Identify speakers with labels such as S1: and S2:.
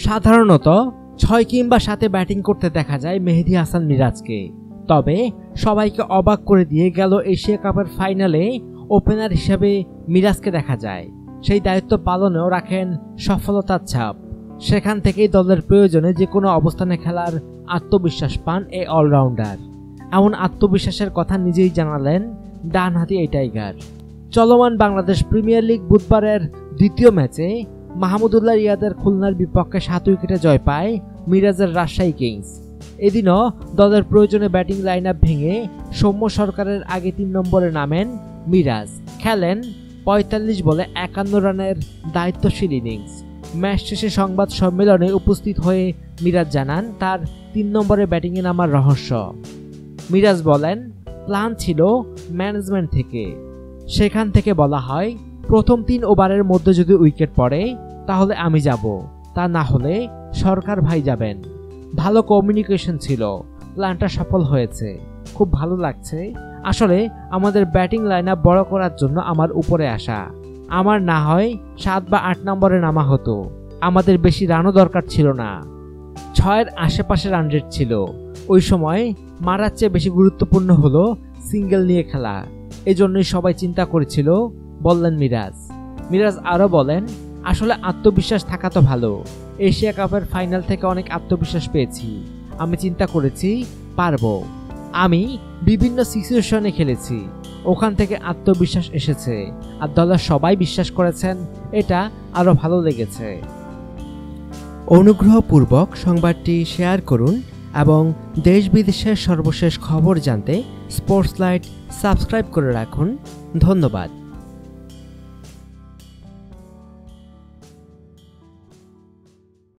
S1: সাধারণত 6 কিংবা 7-এ ব্যাটিং করতে দেখা যায় মেহেদী হাসান মিরাজকে। তবে সবাইকে অবাক করে দিয়ে গেল এশিয়া কাপের ফাইনালে ওপেনার হিসেবে মিরাজকে দেখা যায়। সেই দায়িত্ব পালনেও রাখেন সফলতার ছাপ। সেখান থেকেই দলের প্রয়োজনে যে কোনো অবস্থানে খেলার আত্মবিশ্বাস পান এই অলরাউন্ডার। এমন আত্মবিশ্বাসের কথা নিজেই জানালেন ডানহাতি এই টাইগার। চলমান বাংলাদেশ প্রিমিয়ার লিগ বুধবারের দ্বিতীয় ম্যাচে মাহমুদুল্লাহ রিয়াদের খুলনার বিপক্ষে 7 উইকেটে জয় পায় মিরাজের রাজশাহী কিংস। এদিনও দলের প্রয়োজনে ব্যাটিং লাইন আপ ভেঙে সৌম্য সরকারের আগে 3 নম্বরে নামেন মিরাজ। খেলেন 45 বলে 51 রানের দায়িত্বশীল ইনিংস। ম্যাচ শেষে সংবাদ সম্মেলনে উপস্থিত হয়ে মিরাজ জানান তার 3 নম্বরে ব্যাটিংয়ে নামার রহস্য। মিরাজ বলেন, প্ল্যান ছিল ম্যানেজমেন্ট থেকে। সেখান থেকে বলা হয় প্রথম 3 ওভারের মধ্যে যদি উইকেট পড়ে তাহলে আমি যাব, তা না হলে সরকার ভাই যাবেন। ভালো কমিউনিকেশন ছিল, প্ল্যানটা সফল হয়েছে, খুব ভালো লাগছে। আসলে আমাদের ব্যাটিং লাইন আপ বড় করার জন্য আমার উপরে আসা। আমার না হয় 7 বা 8 নম্বরে নামা হতো, আমাদের বেশি রানও দরকার ছিল না। 6-এর আশেপাশে রান রেট ছিল। ওই সময় মারার চেয়ে বেশি গুরুত্বপূর্ণ হলো সিঙ্গেল নিয়ে খেলা, এজন্যই সবাই চিন্তা করেছিল, বললেন মিরাজ। মিরাজ আরও বলেন, আসলে আত্মবিশ্বাস থাকা তো ভালো। এশিয়া কাপের ফাইনাল থেকে অনেক আত্মবিশ্বাস পেয়েছি। আমি চিন্তা করেছি পারবো। আমি বিভিন্ন সিচুয়েশনে খেলেছি, ওখান থেকে আত্মবিশ্বাস এসেছে, আর দলের সবাই বিশ্বাস করেছেন, এটা আরো ভালো লেগেছে। অনুগ্রহপূর্বক সংবাদটি শেয়ার করুন এবং দেশ বিদেশের সর্বশেষ খবর জানতে স্পোর্টস লাইট সাবস্ক্রাইব করে রাখুন। ধন্যবাদ।